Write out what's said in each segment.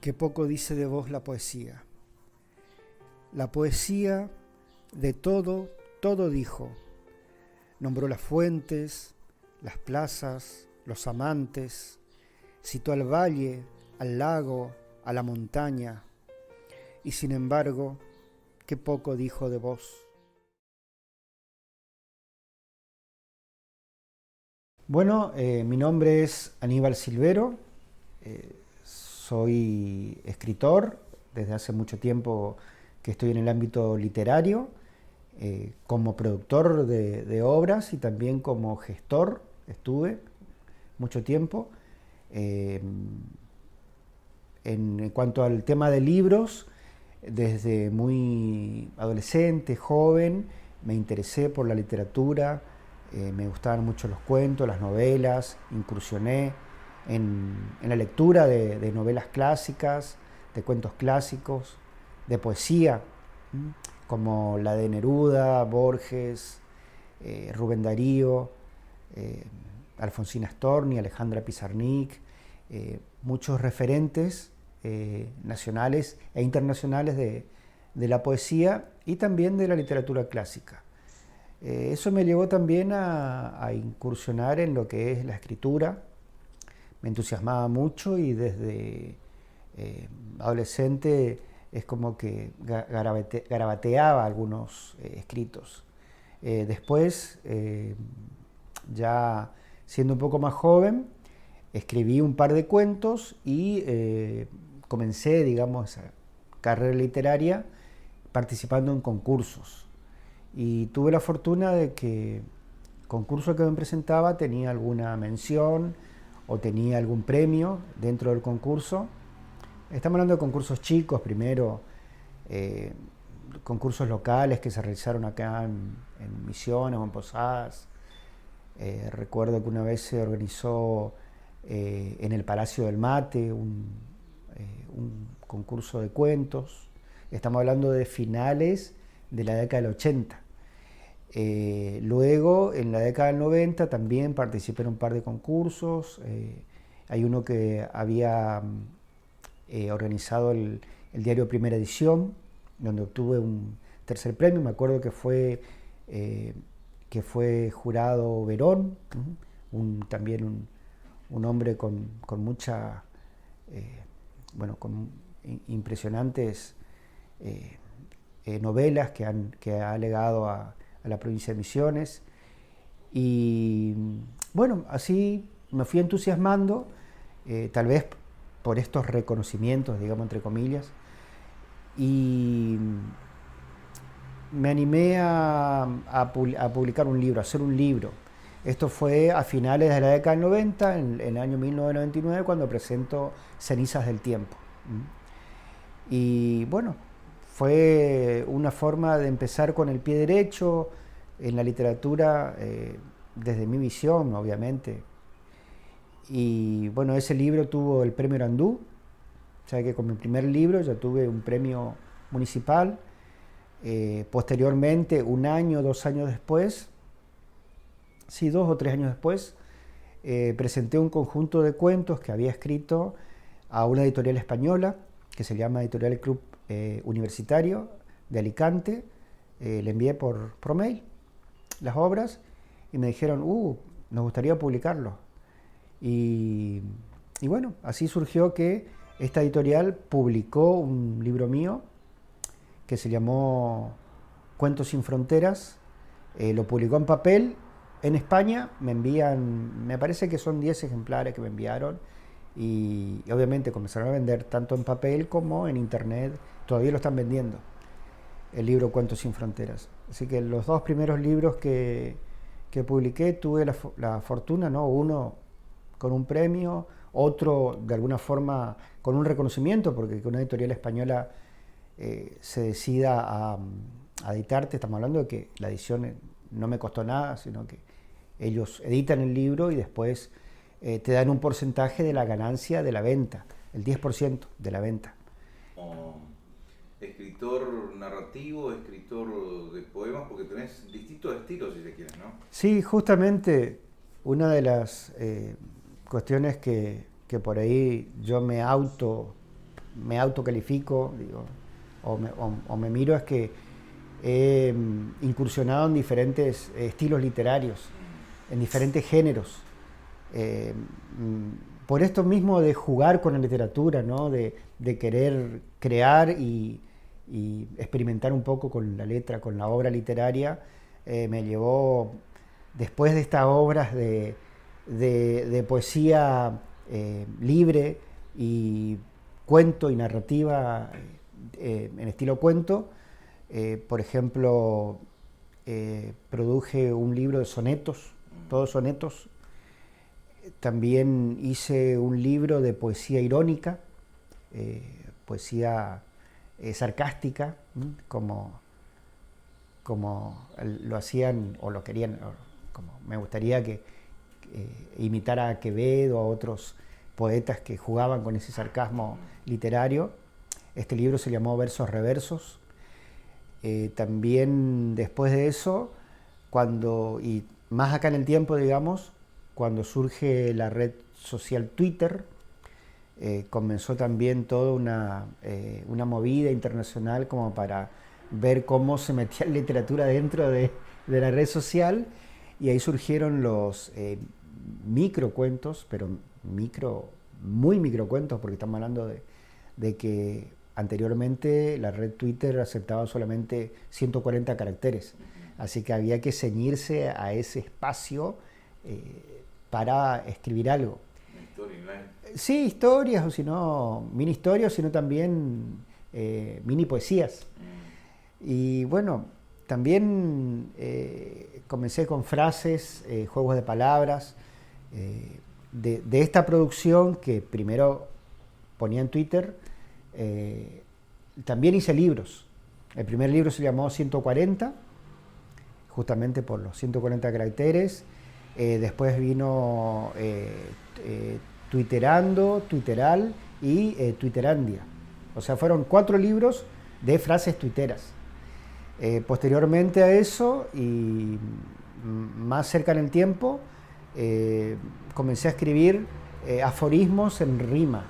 Qué poco dice de vos la poesía. La poesía de todo, todo dijo. Nombró las fuentes, las plazas, los amantes, citó al valle, al lago, a la montaña, y sin embargo, qué poco dijo de vos. Bueno, mi nombre es Aníbal Silvero, soy escritor, desde hace mucho tiempo que estoy en el ámbito literario, como productor de obras y también como gestor, estuve mucho tiempo. Eh, en cuanto al tema de libros, desde muy adolescente, joven, me interesé por la literatura, me gustaban mucho los cuentos, las novelas, incursioné en la lectura de novelas clásicas, de cuentos clásicos, de poesía, como la de Neruda, Borges, Rubén Darío, Alfonsina Storni, Alejandra Pizarnik, muchos referentes nacionales e internacionales de la poesía y también de la literatura clásica. Eso me llevó también a incursionar en lo que es la escritura. Me entusiasmaba mucho y desde adolescente es como que garabateaba algunos escritos. Después, ya siendo un poco más joven, escribí un par de cuentos y comencé, digamos, esa carrera literaria participando en concursos. Y tuve la fortuna de que el concurso que me presentaba tenía alguna mención o tenía algún premio dentro del concurso. Estamos hablando de concursos chicos primero, concursos locales que se realizaron acá en Misiones o en Posadas. Recuerdo que una vez se organizó en el Palacio del Mate un concurso de cuentos. Estamos hablando de finales de la década del 80. Luego, en la década del 90, también participé en un par de concursos. Hay uno que había organizado el diario Primera Edición, donde obtuve un tercer premio. Me acuerdo que fue jurado Verón, también un hombre con mucha, con impresionantes novelas que ha legado a la provincia de Misiones. Y bueno, así me fui entusiasmando, tal vez por estos reconocimientos, digamos, entre comillas, y me animé a publicar un libro, a hacer un libro. Esto fue a finales de la década del 90, en el año 1999, cuando presento Cenizas del Tiempo. Y bueno, fue una forma de empezar con el pie derecho en la literatura, desde mi visión, obviamente. Y bueno, ese libro tuvo el premio Arandú, o sea que con mi primer libro ya tuve un premio municipal. Posteriormente, un año, 2 años después, sí, 2 o 3 años después, presenté un conjunto de cuentos que había escrito a una editorial española que se llama Editorial Club Universitario de Alicante. Le envié por mail las obras y me dijeron, nos gustaría publicarlo. Y bueno, así surgió que esta editorial publicó un libro mío que se llamó Cuentos sin Fronteras. Lo publicó en papel en España. Me parece que son 10 ejemplares que me enviaron, y obviamente comenzaron a vender tanto en papel como en internet. Todavía lo están vendiendo, el libro Cuentos sin Fronteras. Así que los 2 primeros libros que publiqué tuve la fortuna, ¿no? Uno con un premio, otro de alguna forma con un reconocimiento, porque que una editorial española se decida a editarte. Estamos hablando de que la edición no me costó nada, sino que ellos editan el libro y después te dan un porcentaje de la ganancia de la venta, el 10% de la venta. Escritor narrativo, escritor de poemas, porque tenés distintos estilos, si se quiere, ¿no? Sí, justamente una de las cuestiones que por ahí yo me me autocalifico, digo, o me miro, es que he incursionado en diferentes estilos literarios, en diferentes géneros. Por esto mismo de jugar con la literatura, ¿no? de querer crear y experimentar un poco con la letra, con la obra literaria, me llevó, después de estas obras de poesía libre y cuento y narrativa en estilo cuento, por ejemplo, produje un libro de sonetos, todos sonetos. También hice un libro de poesía irónica, poesía sarcástica, como lo hacían o lo querían, como me gustaría que imitara a Quevedo, a otros poetas que jugaban con ese sarcasmo literario. Este libro se llamó Versos Reversos. También después de eso, y más acá en el tiempo, digamos, cuando surge la red social Twitter, comenzó también toda una movida internacional como para ver cómo se metía la literatura dentro de la red social, y ahí surgieron los microcuentos, pero muy microcuentos, porque estamos hablando de que anteriormente la red Twitter aceptaba solamente 140 caracteres, así que había que ceñirse a ese espacio para escribir algo. Sí, historias, o si no, mini historias, sino también mini poesías. Y bueno, también comencé con frases, juegos de palabras, de esta producción que primero ponía en Twitter. También hice libros. El primer libro se llamó 140, justamente por los 140 caracteres. Después vino Twitterando, Twitteral y Twitterandia. O sea, fueron 4 libros de frases tuiteras. Posteriormente a eso, y más cerca en el tiempo, comencé a escribir aforismos en rima,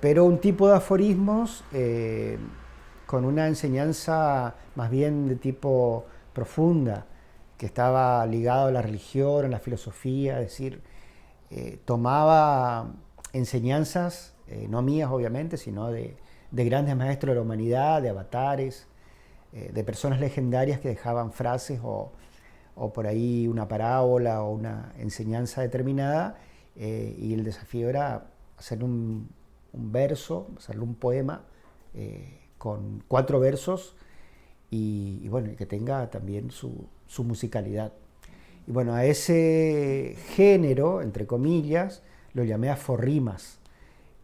pero un tipo de aforismos con una enseñanza más bien de tipo profunda, que estaba ligado a la religión, a la filosofía, es decir, tomaba enseñanzas, no mías obviamente, sino de grandes maestros de la humanidad, de avatares, de personas legendarias que dejaban frases o por ahí una parábola o una enseñanza determinada, y el desafío era hacer un verso, hacerle un poema con 4 versos y bueno, que tenga también su musicalidad. Y bueno, a ese género, entre comillas, lo llamé aforrimas.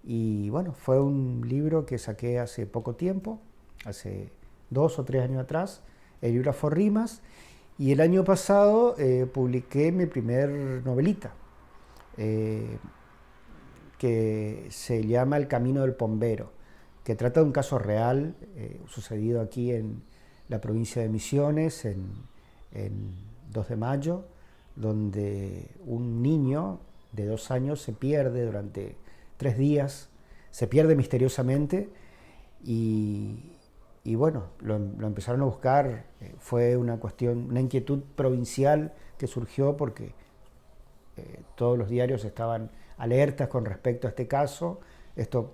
Y bueno, fue un libro que saqué hace poco tiempo, hace 2 o 3 años atrás, el libro Aforrimas. Y el año pasado publiqué mi primer novelita, que se llama El Camino del Pombero, que trata de un caso real sucedido aquí en la provincia de Misiones, en 2 de mayo, donde un niño de 2 años se pierde durante 3 días, se pierde misteriosamente y bueno, lo empezaron a buscar. Fue una inquietud provincial que surgió porque todos los diarios estaban alertas con respecto a este caso. Esto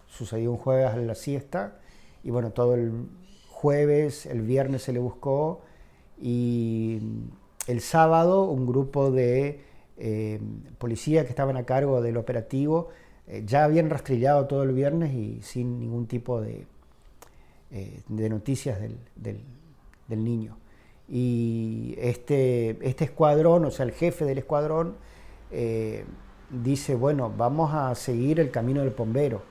sucedió un jueves a la siesta y bueno, todo el jueves, el viernes se le buscó y el sábado un grupo de policías que estaban a cargo del operativo ya habían rastrillado todo el viernes y sin ningún tipo de noticias del niño. Y este escuadrón, o sea, el jefe del escuadrón, dice, bueno, vamos a seguir el camino del pombero,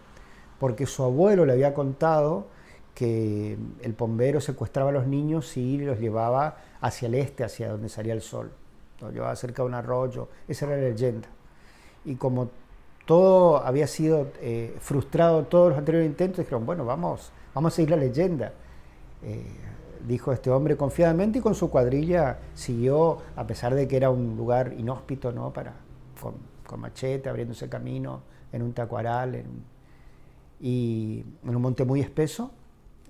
porque su abuelo le había contado que el pombero secuestraba a los niños y los llevaba hacia el este, hacia donde salía el sol. Los llevaba cerca de un arroyo, esa era la leyenda. Y como todo había sido frustrado, todos los anteriores intentos, dijeron, bueno, vamos a seguir la leyenda. Dijo este hombre confiadamente, y con su cuadrilla siguió, a pesar de que era un lugar inhóspito, ¿no? Con machete, abriéndose camino en un tacuaral, y en un monte muy espeso,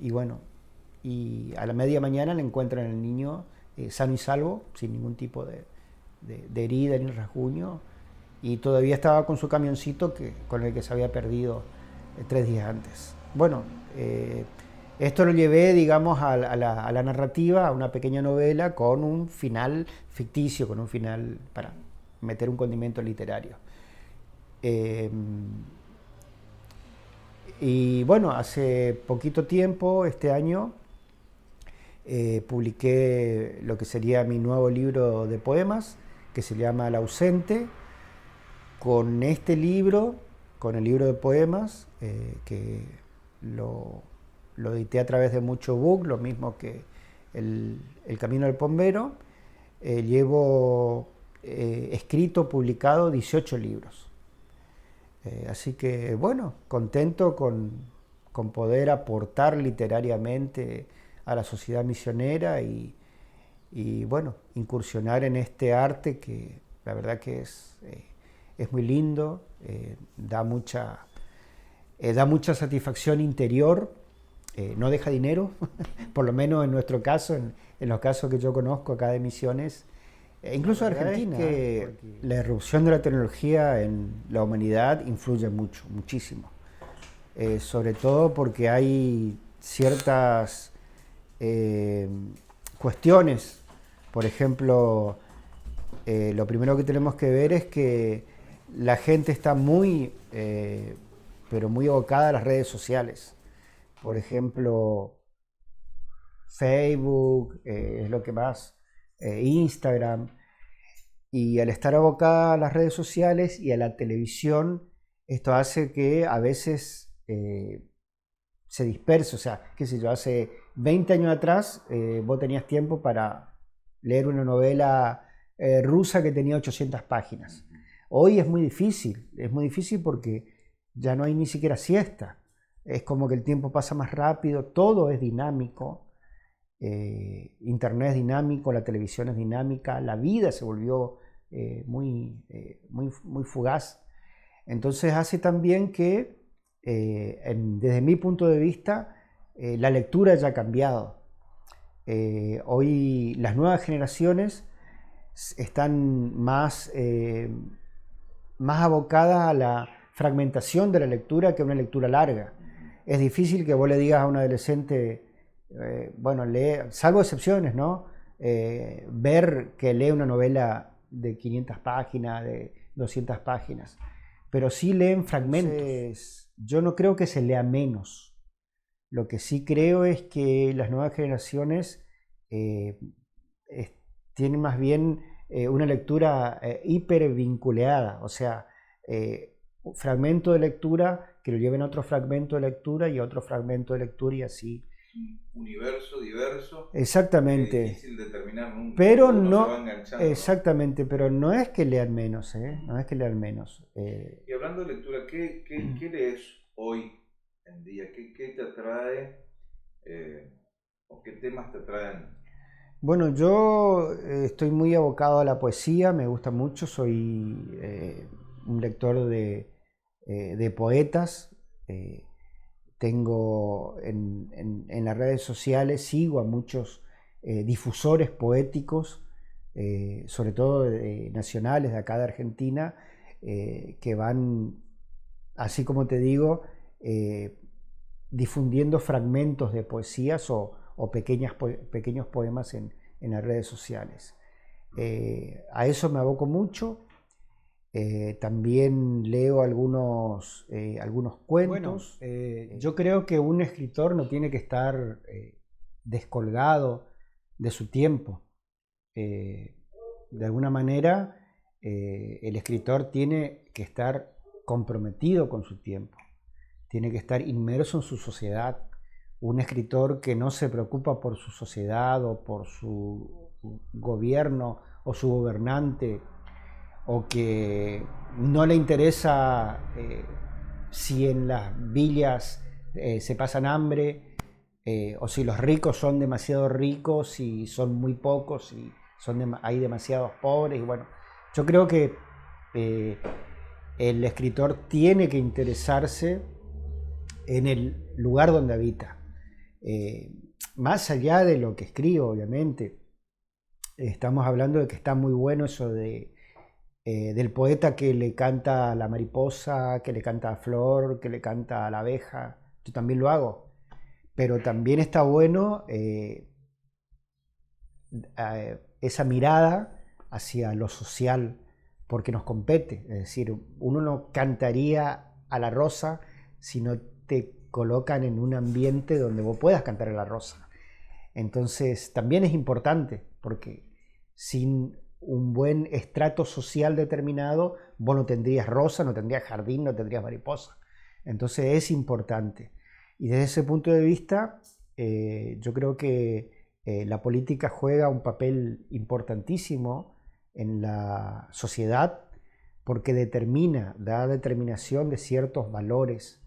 y bueno, y a la media mañana le encuentran al niño sano y salvo, sin ningún tipo de herida ni rasguño, y todavía estaba con su camioncito con el que se había perdido 3 días antes. Bueno, esto lo llevé, digamos, a la narrativa, a una pequeña novela con un final ficticio, con un final para meter un condimento literario. Y bueno, hace poquito tiempo, este año, publiqué lo que sería mi nuevo libro de poemas, que se llama El ausente. Con este libro, con el libro de poemas, que lo edité a través de Mucho Book, lo mismo que el Camino del Pombero, llevo escrito, publicado 18 libros. Así que bueno, contento con poder aportar literariamente a la sociedad misionera y bueno, incursionar en este arte que la verdad que es muy lindo, da mucha satisfacción interior, no deja dinero, por lo menos en nuestro caso, en los casos que yo conozco acá de misiones, incluso en Argentina, que la irrupción de la tecnología en la humanidad influye mucho, muchísimo. Sobre todo porque hay ciertas cuestiones, por ejemplo, lo primero que tenemos que ver es que la gente está pero muy abocada a las redes sociales. Por ejemplo, Facebook es lo que más, Instagram. Y al estar abocada a las redes sociales y a la televisión, esto hace que a veces se disperse. O sea, qué sé yo, hace 20 años atrás vos tenías tiempo para leer una novela rusa que tenía 800 páginas. Hoy es muy difícil porque ya no hay ni siquiera siesta. Es como que el tiempo pasa más rápido, todo es dinámico. Internet es dinámico, la televisión es dinámica, la vida se volvió muy fugaz. Entonces hace también que, desde mi punto de vista, la lectura haya cambiado. Hoy las nuevas generaciones están más abocadas a la fragmentación de la lectura que a una lectura larga. Es difícil que vos le digas a un adolescente, bueno, lee, salvo excepciones, ¿no? Ver que lee una novela de 500 páginas, de 200 páginas, pero sí leen fragmentos. Entonces, yo no creo que se lea menos. Lo que sí creo es que las nuevas generaciones tienen más bien una lectura hipervinculada, o sea, un fragmento de lectura que lo lleven a otro fragmento de lectura y a otro fragmento de lectura y así. Universo diverso. Exactamente. Es difícil determinar nunca. Pero no, exactamente, ¿no? Pero no es que lean menos, no es que lean menos. Y hablando de lectura, ¿qué lees hoy en día? ¿Qué te atrae o qué temas te atraen? Bueno, yo estoy muy abocado a la poesía, me gusta mucho, soy un lector de poetas. Tengo en las redes sociales, sigo a muchos difusores poéticos, sobre todo nacionales de acá de Argentina, que van, así como te digo, difundiendo fragmentos de poesías o pequeños poemas en las redes sociales. A eso me aboco mucho. También leo algunos cuentos. Bueno, yo creo que un escritor no tiene que estar descolgado de su tiempo. De alguna manera, el escritor tiene que estar comprometido con su tiempo, tiene que estar inmerso en su sociedad. Un escritor que no se preocupa por su sociedad o por su gobierno o su gobernante, o que no le interesa si en las villas se pasan hambre, o si los ricos son demasiado ricos, si son muy pocos, si hay demasiados pobres. Y bueno, yo creo que el escritor tiene que interesarse en el lugar donde habita. Más allá de lo que escribo, obviamente, estamos hablando de que está muy bueno eso del poeta que le canta a la mariposa, que le canta a flor, que le canta a la abeja. Yo también lo hago. Pero también está bueno esa mirada hacia lo social, porque nos compete. Es decir, uno no cantaría a la rosa si no te colocan en un ambiente donde vos puedas cantar a la rosa. Entonces también es importante, porque sin un buen estrato social determinado, vos no tendrías rosa, no tendrías jardín, no tendrías mariposa. Entonces es importante. Y desde ese punto de vista, yo creo que la política juega un papel importantísimo en la sociedad, porque da determinación de ciertos valores,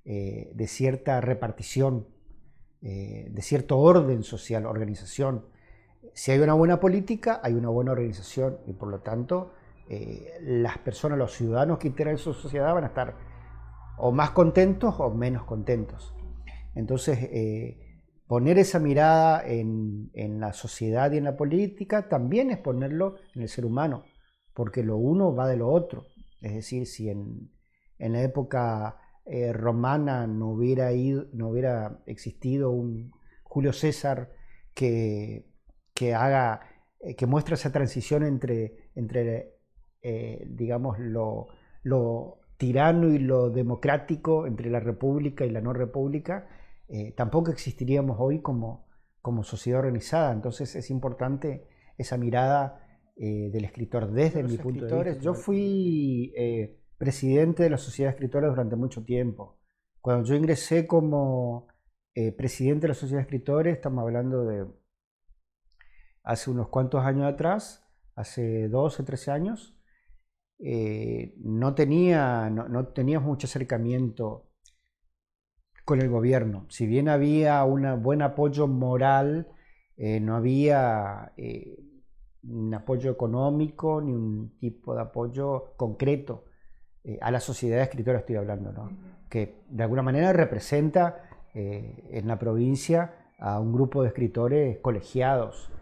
de cierta repartición, de cierto orden social, organización. Si hay una buena política, hay una buena organización y por lo tanto las personas, los ciudadanos que integran su sociedad van a estar o más contentos o menos contentos. Entonces, poner esa mirada en la sociedad y en la política también es ponerlo en el ser humano, porque lo uno va de lo otro. Es decir, si en la época romana no hubiera existido un Julio César que muestra esa transición entre digamos, lo tirano y lo democrático, entre la república y la no república, tampoco existiríamos hoy como sociedad organizada. Entonces es importante esa mirada del escritor desde mi punto de vista. Yo fui presidente de la Sociedad de Escritores durante mucho tiempo. Cuando yo ingresé como presidente de la Sociedad de Escritores, estamos hablando de hace unos cuantos años atrás, hace 12, 13 años, no teníamos mucho acercamiento con el gobierno. Si bien había un buen apoyo moral, no había un apoyo económico ni un tipo de apoyo concreto a la sociedad de escritores, estoy hablando, ¿no? Que de alguna manera representa en la provincia a un grupo de escritores colegiados.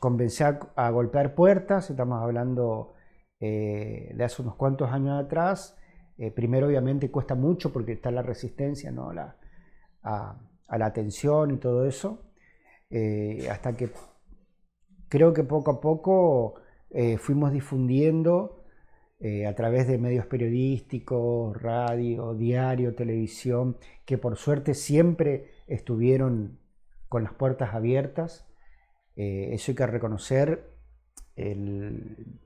Comencé a golpear puertas, estamos hablando de hace unos cuantos años atrás. Primero obviamente cuesta mucho porque está la resistencia, ¿no? a la atención y todo eso, hasta que creo que poco a poco fuimos difundiendo a través de medios periodísticos, radio, diario, televisión, que por suerte siempre estuvieron con las puertas abiertas. Eso hay que reconocer. El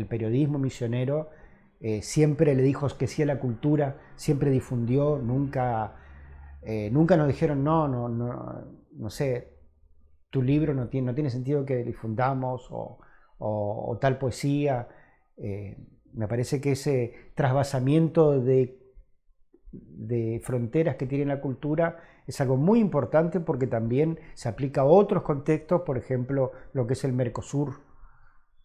periodismo misionero siempre le dijo que sí a la cultura, siempre difundió, nunca nos dijeron no sé, tu libro no tiene sentido que difundamos o tal poesía. Me parece que ese trasvasamiento de fronteras que tiene la cultura es algo muy importante, porque también se aplica a otros contextos, por ejemplo, lo que es el Mercosur.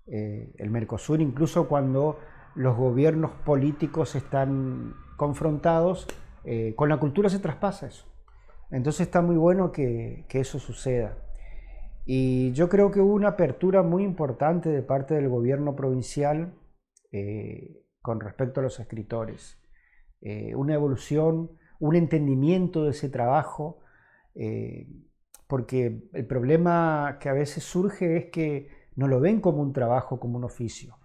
El Mercosur, incluso cuando los gobiernos políticos están confrontados, con la cultura se traspasa eso. Entonces está muy bueno que eso suceda. Y yo creo que hubo una apertura muy importante de parte del gobierno provincial con respecto a los escritores. Una evolución, un entendimiento de ese trabajo, porque el problema que a veces surge es que no lo ven como un trabajo, como un oficio,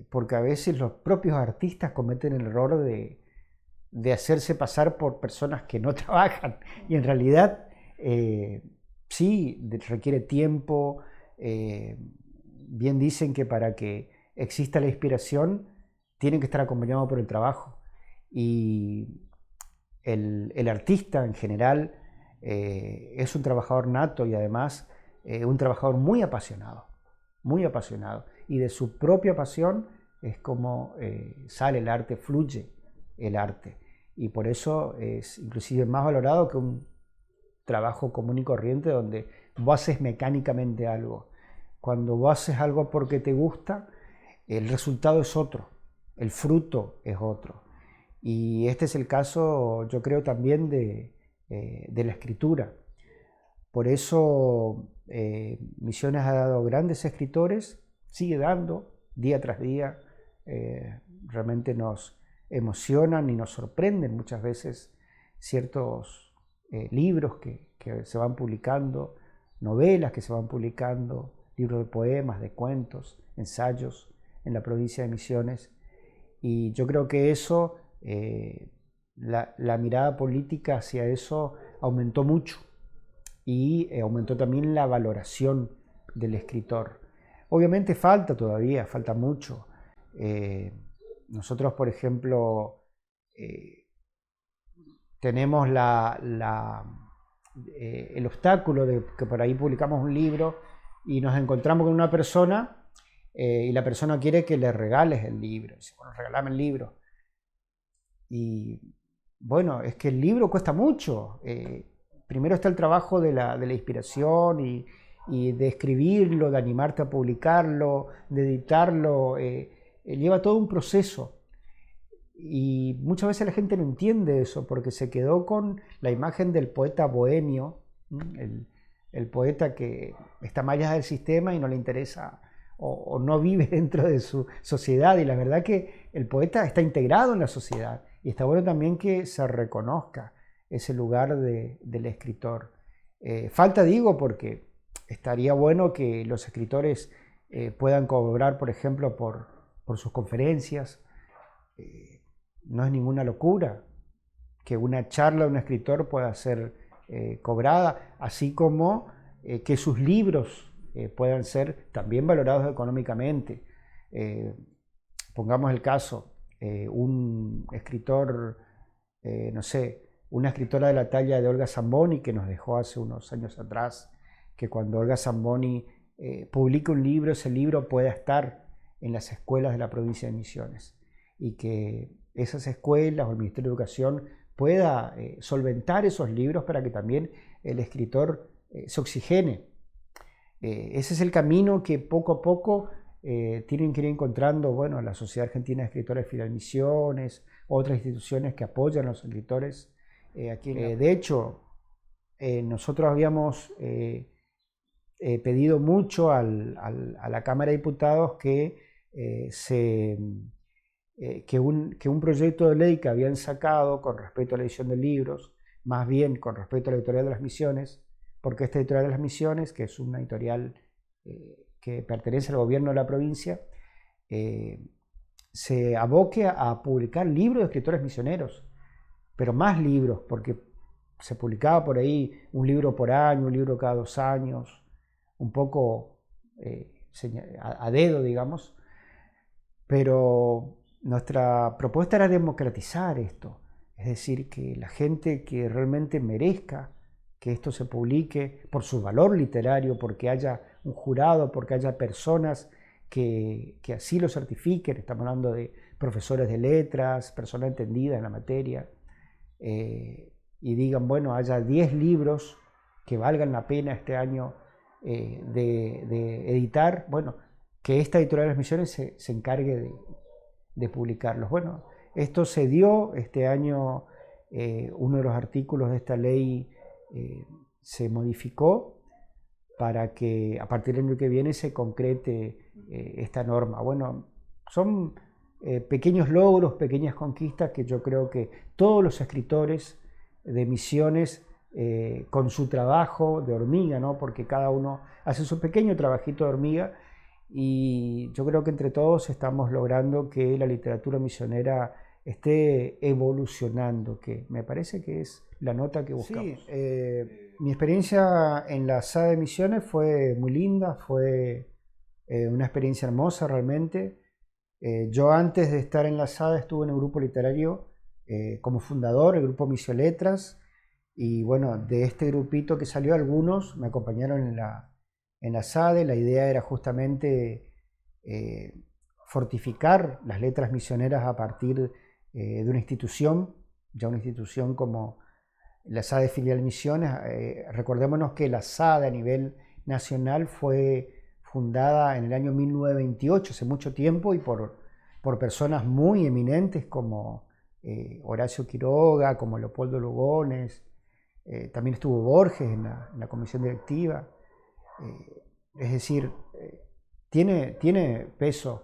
porque a veces los propios artistas cometen el error de hacerse pasar por personas que no trabajan, y en realidad sí requiere tiempo. Bien dicen que para que exista la inspiración tiene que estar acompañado por el trabajo, y el artista en general es un trabajador nato, y además un trabajador muy apasionado, y de su propia pasión es como sale el arte, fluye el arte, y por eso es inclusive más valorado que un trabajo común y corriente donde vos haces mecánicamente algo. Cuando vos haces algo porque te gusta, el resultado es otro. el fruto es otro. Y este es el caso, yo creo, también de la escritura. Por eso Misiones ha dado grandes escritores, sigue dando día tras día. Realmente nos emocionan y nos sorprenden muchas veces ciertos libros que se van publicando, novelas que se van publicando, libros de poemas, de cuentos, ensayos en la provincia de Misiones. Y yo creo que eso, la mirada política hacia eso aumentó mucho y aumentó también la valoración del escritor. Obviamente falta todavía, falta mucho. Nosotros, por ejemplo, tenemos el obstáculo de que por ahí publicamos un libro y nos encontramos con una persona y la persona quiere que le regales el libro. Dice, bueno, regálame el libro. Y bueno, es que el libro cuesta mucho. Primero está el trabajo de la inspiración y de escribirlo, de animarte a publicarlo, de editarlo. Lleva todo un proceso. Y muchas veces la gente no entiende eso porque se quedó con la imagen del poeta bohemio, el poeta que está más allá del sistema y no le interesa o no vive dentro de su sociedad. Y la verdad que el poeta está integrado en la sociedad y está bueno también que se reconozca ese lugar del escritor. Falta, digo, porque estaría bueno que los escritores puedan cobrar, por ejemplo, por sus conferencias. No es ninguna locura que una charla de un escritor pueda ser cobrada, así como que sus libros puedan ser también valorados económicamente. Pongamos el caso, un escritor, no sé, una escritora de la talla de Olga Zamboni, que nos dejó hace unos años atrás, que cuando Olga Zamboni publique un libro, ese libro pueda estar en las escuelas de la provincia de Misiones y que esas escuelas o el Ministerio de Educación pueda solventar esos libros para que también el escritor se oxigene. Ese es el camino que poco a poco tienen que ir encontrando, bueno, la Sociedad Argentina de Escritores Fidel Misiones, otras instituciones que apoyan a los escritores. De hecho, nosotros habíamos pedido mucho a la Cámara de Diputados que un proyecto de ley que habían sacado con respecto a la edición de libros, más bien con respecto a la editorial de las Misiones, porque esta editorial de las Misiones, que es una editorial que pertenece al gobierno de la provincia, se aboque a publicar libros de escritores misioneros, pero más libros, porque se publicaba por ahí un libro por año, un libro cada 2 años, un poco a dedo, digamos, pero nuestra propuesta era democratizar esto, es decir, que la gente que realmente merezca que esto se publique por su valor literario, porque haya un jurado, porque haya personas que así lo certifiquen. Estamos hablando de profesores de letras, personas entendidas en la materia, y digan, bueno, haya 10 libros que valgan la pena este año de editar, bueno, que esta editorial de las Misiones se encargue de publicarlos. Bueno, esto se dio este año, uno de los artículos de esta ley se modificó para que a partir del año que viene se concrete esta norma. Bueno, son pequeños logros, pequeñas conquistas que yo creo que todos los escritores de Misiones, con su trabajo de hormiga, ¿no? Porque cada uno hace su pequeño trabajito de hormiga, y yo creo que entre todos estamos logrando que la literatura misionera esté evolucionando, que me parece que es la nota que buscamos. Sí, mi experiencia en la SADE de Misiones fue muy linda, fue una experiencia hermosa realmente. Yo antes de estar en la SADE estuve en el grupo literario como fundador, el grupo Misioletras, y bueno, de este grupito que salió, algunos me acompañaron en la SADE. La idea era justamente fortificar las letras misioneras a partir de una institución, ya una institución como la SADE Filial Misiones. Recordémonos que la SADE a nivel nacional fue fundada en el año 1928, hace mucho tiempo, y por por personas muy eminentes como Horacio Quiroga, como Leopoldo Lugones, también estuvo Borges en la comisión directiva. Es decir, tiene peso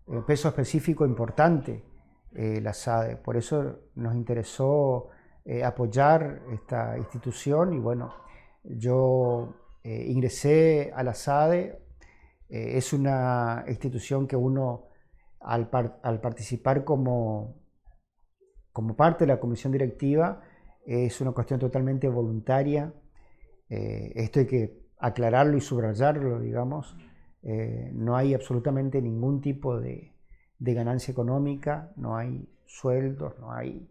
específico importante la SADE. Por eso nos interesó apoyar esta institución y bueno, yo ingresé a la SADE. Es una institución que uno al participar como parte de la comisión directiva es una cuestión totalmente voluntaria. Esto hay que aclararlo y subrayarlo, digamos. No hay absolutamente ningún tipo de ganancia económica, no hay sueldos, no hay...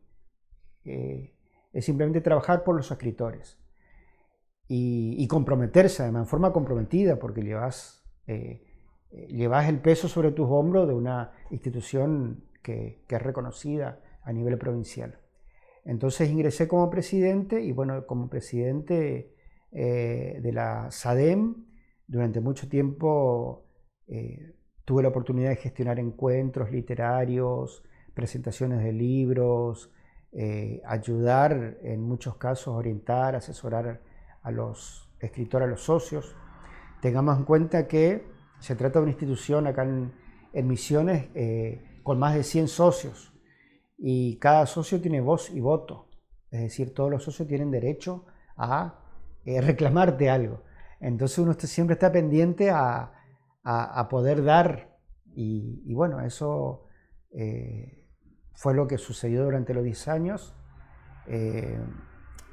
es simplemente trabajar por los escritores y comprometerse, además, en forma comprometida, porque llevas el peso sobre tus hombros de una institución que es reconocida a nivel provincial. Entonces ingresé como presidente y bueno, como presidente de la SADEM, durante mucho tiempo tuve la oportunidad de gestionar encuentros literarios, presentaciones de libros, ayudar en muchos casos, orientar, asesorar a los escritores, a los socios. Tengamos en cuenta que se trata de una institución acá en Misiones con más de 100 socios y cada socio tiene voz y voto, es decir, todos los socios tienen derecho a reclamarte algo. Entonces uno siempre está pendiente a poder dar y bueno, eso fue lo que sucedió durante los 10 años.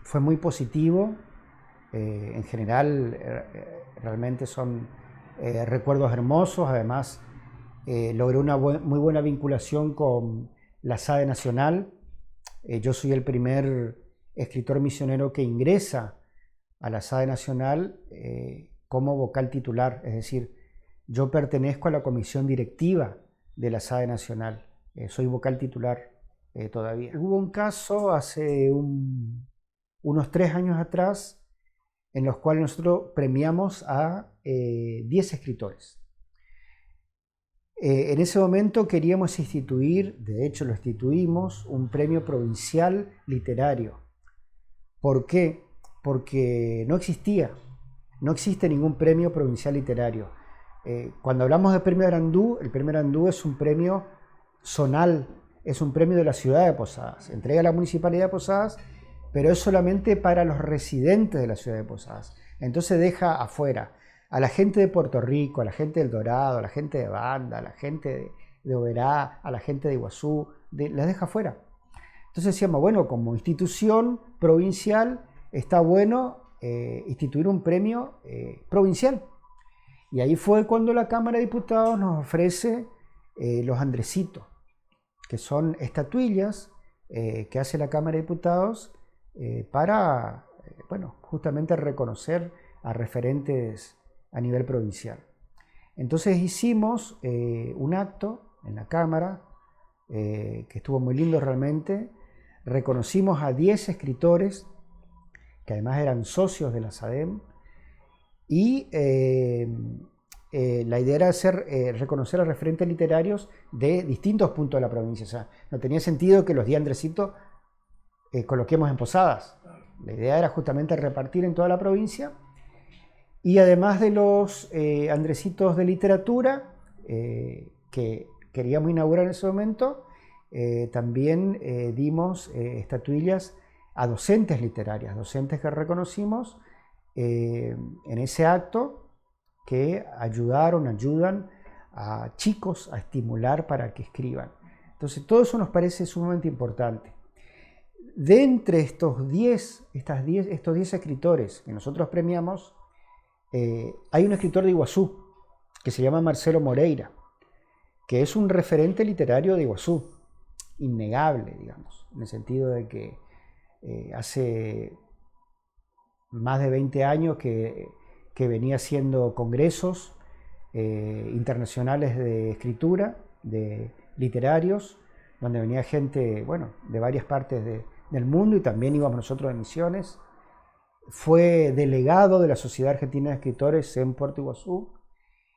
Fue muy positivo. En general realmente son recuerdos hermosos. Además logré una muy buena vinculación con la SADE Nacional. Yo soy el primer escritor misionero que ingresa a la SADE Nacional como vocal titular, es decir, yo pertenezco a la comisión directiva de la SADE Nacional, soy vocal titular todavía. Hubo un caso hace unos 3 años atrás en los cuales nosotros premiamos a 10 escritores. En ese momento queríamos instituir, de hecho lo instituimos, un premio provincial literario. ¿Por qué? Porque no existe ningún premio provincial literario. Cuando hablamos del premio Arandú, el premio Arandú es un premio zonal, es un premio de la ciudad de Posadas, entrega a la Municipalidad de Posadas, pero es solamente para los residentes de la ciudad de Posadas. Entonces deja afuera a la gente de Puerto Rico, a la gente del Dorado, a la gente de Banda, a la gente de Oberá, a la gente de Iguazú, las deja afuera. Entonces decíamos, bueno, como institución provincial está bueno instituir un premio provincial. Y ahí fue cuando la Cámara de Diputados nos ofrece los Andresitos, que son estatuillas que hace la Cámara de Diputados para, bueno, justamente reconocer a referentes a nivel provincial. Entonces hicimos un acto en la Cámara que estuvo muy lindo realmente. Reconocimos a 10 escritores que además eran socios de la SADEM y la idea era reconocer a referentes literarios de distintos puntos de la provincia. O sea, no tenía sentido que los 10 Andresitos coloquemos en Posadas. La idea era justamente repartir en toda la provincia. Y además de los Andresitos de literatura que queríamos inaugurar en ese momento, también dimos estatuillas a docentes literarias, docentes que reconocimos en ese acto que ayudan a chicos a estimular para que escriban. Entonces todo eso nos parece sumamente importante. De entre estos 10 escritores que nosotros premiamos, hay un escritor de Iguazú que se llama Marcelo Moreira, que es un referente literario de Iguazú, innegable, digamos, en el sentido de que hace más de 20 años que venía haciendo congresos internacionales de escritura, de literarios, donde venía gente, bueno, de varias partes del mundo y también íbamos nosotros de Misiones. Fue delegado de la Sociedad Argentina de Escritores en Puerto Iguazú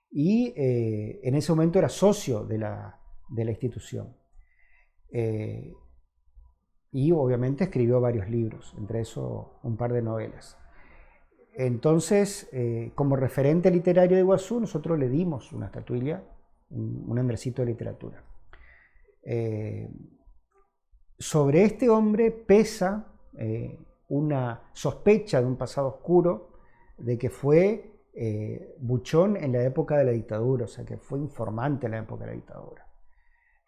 y en ese momento era socio de la de la institución. Y obviamente escribió varios libros, entre esos un par de novelas. Entonces, como referente literario de Iguazú, nosotros le dimos una estatuilla, un Andresito de literatura. Sobre este hombre pesa una sospecha de un pasado oscuro, de que fue buchón en la época de la dictadura, o sea, que fue informante en la época de la dictadura.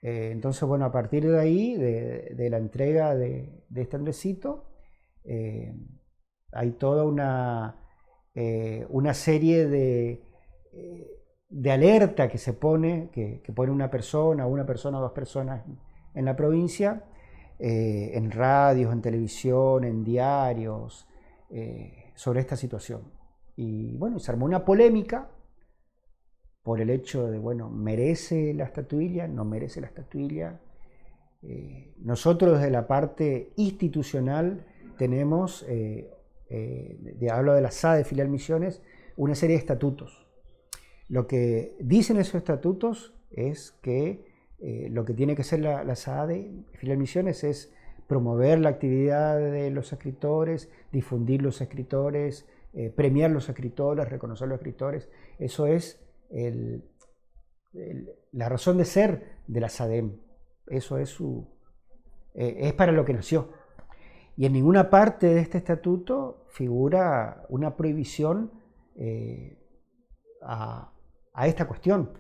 Entonces, bueno, a partir de ahí, de la entrega de este Andresito, hay toda una serie de alerta que se pone, que pone una persona, dos personas en la provincia, en radios, en televisión, en diarios, sobre esta situación. Y bueno, se armó una polémica por el hecho de, bueno, ¿merece la estatuilla? ¿No merece la estatuilla? Nosotros desde la parte institucional tenemos, hablo de la SADE Filial Misiones, una serie de estatutos. Lo que dicen esos estatutos es que lo que tiene que hacer la SADE Filial Misiones es promover la actividad de los escritores, difundir los escritores, premiar los escritores, reconocer los escritores. Eso es la razón de ser de la SADEM. Eso es para lo que nació. Y en ninguna parte de este estatuto figura una prohibición a esta cuestión.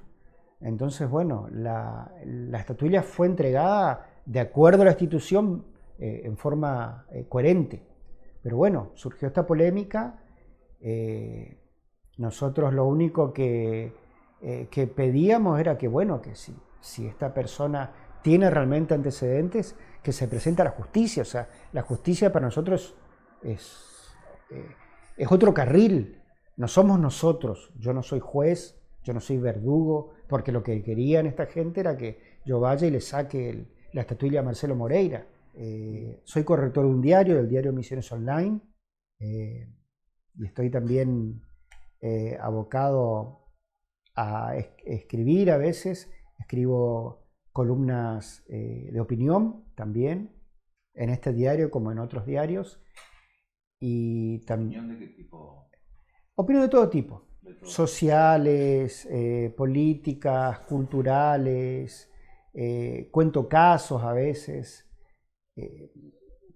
Entonces, bueno, la estatuilla fue entregada de acuerdo a la institución en forma coherente. Pero bueno, surgió esta polémica. Nosotros lo único que pedíamos era que, bueno, que si esta persona tiene realmente antecedentes, que se presente a la justicia. O sea, la justicia para nosotros es otro carril. No somos nosotros. Yo no soy juez, yo no soy verdugo, porque lo que querían esta gente era que yo vaya y le saque la estatuilla a Marcelo Moreira. Soy corrector de un diario, del diario Misiones Online, y estoy también abocado a escribir a veces. Escribo columnas de opinión también, en este diario como en otros diarios. Y ¿Opinión de qué tipo? Opinión de todo tipo. Sociales, políticas, culturales, cuento casos a veces.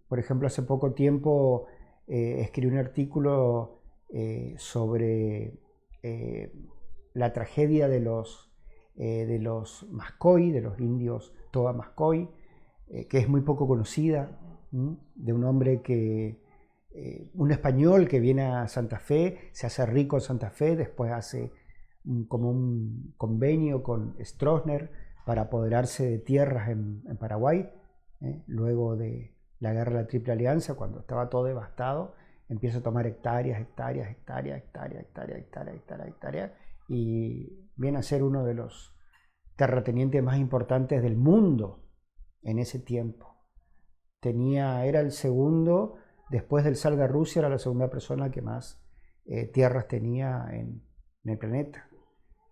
Por ejemplo, hace poco tiempo escribí un artículo sobre la tragedia de los Mascoy, de los indios Toba Mascoy, que es muy poco conocida, de un hombre un español que viene a Santa Fe, se hace rico en Santa Fe, después hace como un convenio con Stroessner para apoderarse de tierras en Paraguay, luego de la guerra de la Triple Alianza, cuando estaba todo devastado, empieza a tomar hectáreas, y viene a ser uno de los terratenientes más importantes del mundo en ese tiempo. Era el segundo, después del zar de Rusia, era la segunda persona que más tierras tenía en el planeta,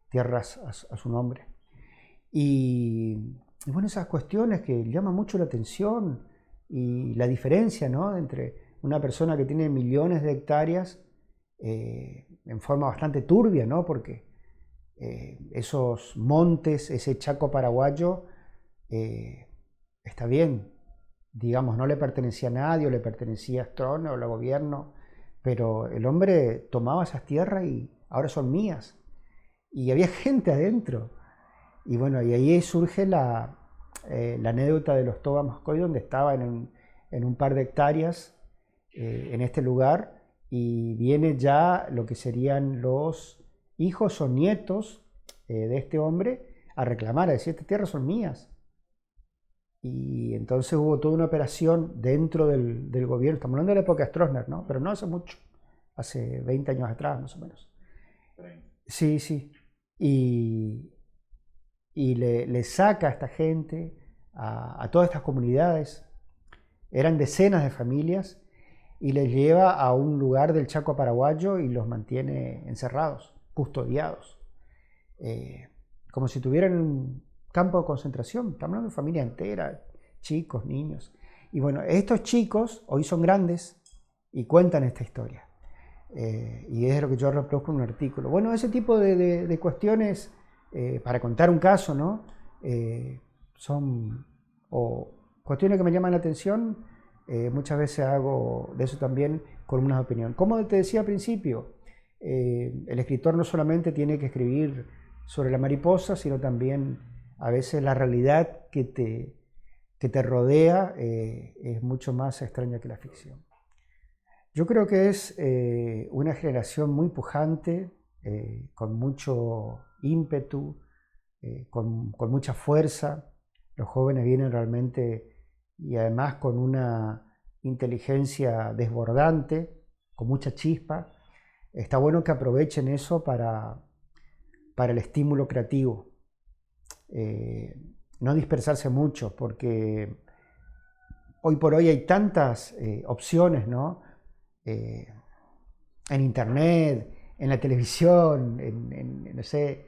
tierras a su nombre. Y bueno, esas cuestiones que llaman mucho la atención y la diferencia, ¿no?, entre una persona que tiene millones de hectáreas en forma bastante turbia, ¿no?, porque esos montes, ese Chaco paraguayo, está bien, digamos, no le pertenecía a nadie, o le pertenecía a Stroessner o al gobierno, pero el hombre tomaba esas tierras y ahora son mías. Y había gente adentro. Y bueno, y ahí surge la anécdota de los Toba Mascoy, donde estaba en un par de hectáreas en este lugar, y viene ya lo que serían los hijos o nietos de este hombre a reclamar, a decir, estas tierras son mías. Y entonces hubo toda una operación dentro del gobierno, estamos hablando de la época de Stroessner, ¿no?, pero no hace mucho, hace 20 años atrás más o menos. Sí, sí. Y le saca a esta gente, a todas estas comunidades, eran decenas de familias, y les lleva a un lugar del Chaco paraguayo y los mantiene encerrados, custodiados, como si tuvieran campo de concentración. Estamos hablando de familia entera, chicos, niños. Y bueno, estos chicos hoy son grandes y cuentan esta historia. Y es lo que yo reproduzco en un artículo. Bueno, ese tipo de cuestiones, para contar un caso, ¿no? Son cuestiones que me llaman la atención. Muchas veces hago de eso también columnas de opinión. Como te decía al principio, el escritor no solamente tiene que escribir sobre la mariposa, sino también a veces la realidad que te rodea es mucho más extraña que la ficción. Yo creo que es una generación muy pujante, con mucho ímpetu, con mucha fuerza. Los jóvenes vienen realmente y además con una inteligencia desbordante, con mucha chispa. Está bueno que aprovechen eso para el estímulo creativo. No dispersarse mucho, porque hoy por hoy hay tantas opciones, ¿no? En internet, en la televisión, no sé,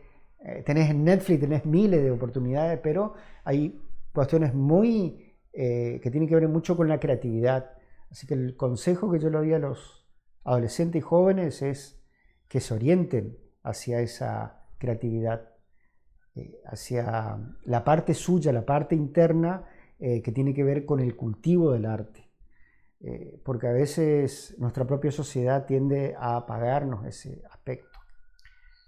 tenés en Netflix, tenés miles de oportunidades, pero hay cuestiones muy que tienen que ver mucho con la creatividad. Así que el consejo que yo le doy a los adolescentes y jóvenes es que se orienten hacia esa creatividad, hacia la parte suya, la parte interna, que tiene que ver con el cultivo del arte. Porque a veces nuestra propia sociedad tiende a apagarnos ese aspecto.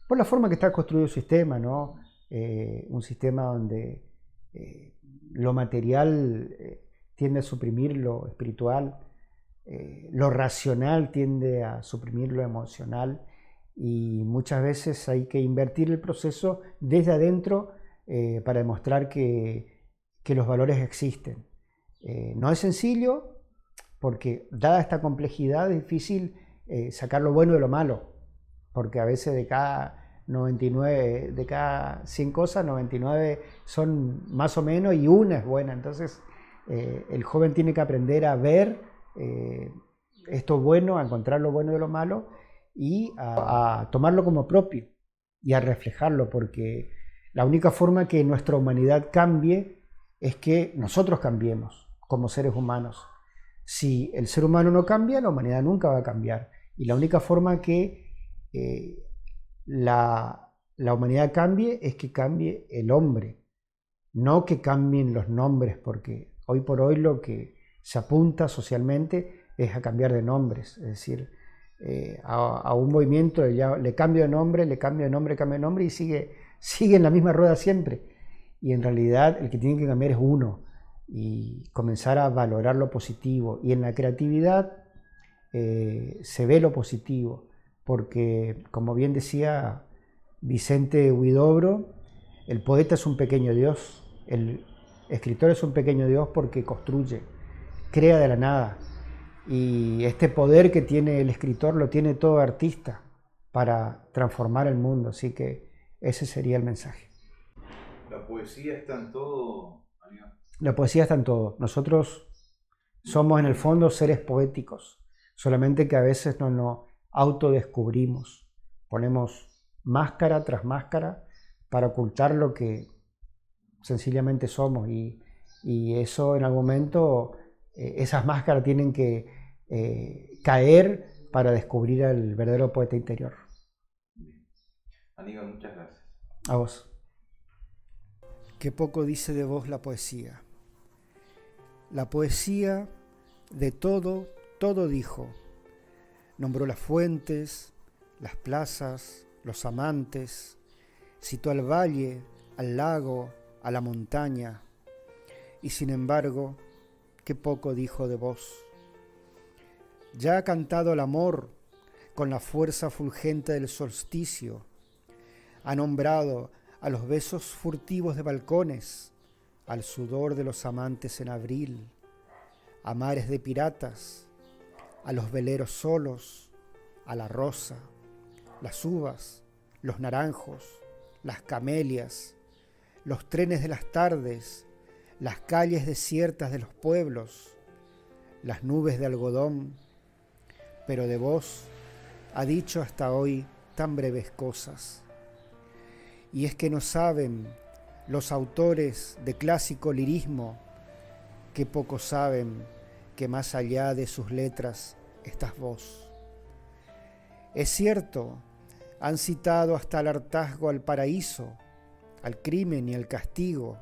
Por la forma que está construido el sistema, ¿no? Un sistema donde lo material tiende a suprimir lo espiritual, lo racional tiende a suprimir lo emocional, y muchas veces hay que invertir el proceso desde adentro para demostrar que los valores existen. No es sencillo, porque dada esta complejidad es difícil sacar lo bueno de lo malo, porque a veces de cada 99, de cada 100 cosas, 99 son más o menos y una es buena. Entonces el joven tiene que aprender a ver esto bueno, a encontrar lo bueno de lo malo y a tomarlo como propio y a reflejarlo, porque la única forma que nuestra humanidad cambie es que nosotros cambiemos como seres humanos. Si el ser humano no cambia, la humanidad nunca va a cambiar. Y la única forma que la humanidad cambie es que cambie el hombre, no que cambien los nombres, porque hoy por hoy lo que se apunta socialmente es a cambiar de nombres. Es decir, a un movimiento ya le cambio de nombre, le cambio de nombre, cambio de nombre y sigue en la misma rueda siempre. Y en realidad el que tiene que cambiar es uno, y comenzar a valorar lo positivo. Y en la creatividad se ve lo positivo, porque como bien decía Vicente Huidobro, el poeta es un pequeño Dios, el escritor es un pequeño Dios porque construye, crea de la nada. Y este poder que tiene el escritor lo tiene todo artista para transformar el mundo. Así que ese sería el mensaje. La poesía está en todo, Aníbal. La poesía está en todo. Nosotros somos en el fondo seres poéticos, solamente que a veces no nos autodescubrimos. Ponemos máscara tras máscara para ocultar lo que sencillamente somos, y eso en algún momento, esas máscaras tienen que caer para descubrir al verdadero poeta interior. Aníbal, muchas gracias. A vos. Qué poco dice de vos la poesía. La poesía de todo dijo. Nombró las fuentes, las plazas, los amantes, citó al valle, al lago, a la montaña, y sin embargo, qué poco dijo de vos. Ya ha cantado el amor con la fuerza fulgente del solsticio, ha nombrado a los besos furtivos de balcones, al sudor de los amantes en abril, a mares de piratas, a los veleros solos, a la rosa, las uvas, los naranjos, las camelias, los trenes de las tardes, las calles desiertas de los pueblos, las nubes de algodón, pero de vos ha dicho hasta hoy tan breves cosas. Y es que no saben los autores de clásico lirismo, que poco saben que más allá de sus letras estás vos. Es cierto, han citado hasta el hartazgo al paraíso, al crimen y al castigo,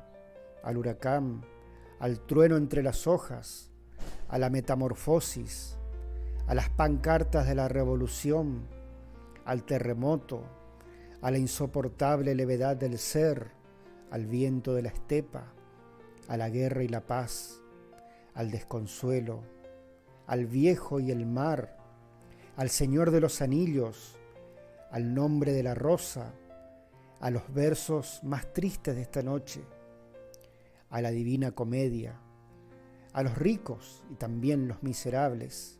al huracán, al trueno entre las hojas, a la metamorfosis, a las pancartas de la revolución, al terremoto, a la insoportable levedad del ser, al viento de la estepa, a la guerra y la paz, al desconsuelo, al viejo y el mar, al Señor de los Anillos, al nombre de la rosa, a los versos más tristes de esta noche, a la divina comedia, a los ricos y también los miserables,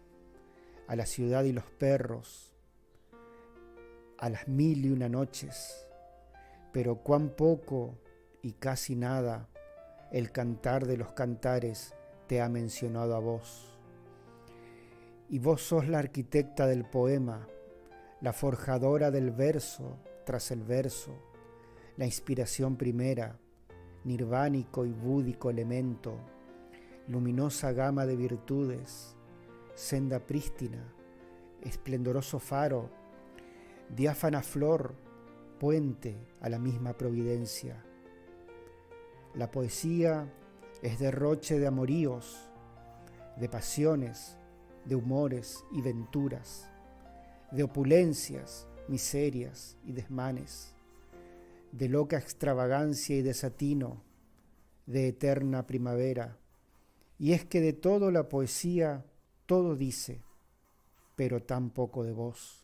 a la ciudad y los perros, a las 1001 noches, pero cuán poco y casi nada el cantar de los cantares te ha mencionado a vos. Y vos sos la arquitecta del poema, la forjadora del verso tras el verso, la inspiración primera, nirvánico y búdico elemento, luminosa gama de virtudes, senda prístina, esplendoroso faro, diáfana flor, puente a la misma providencia. La poesía es derroche de amoríos, de pasiones, de humores y venturas, de opulencias, miserias y desmanes, de loca extravagancia y desatino, de eterna primavera. Y es que de todo la poesía todo dice, pero tan poco de vos.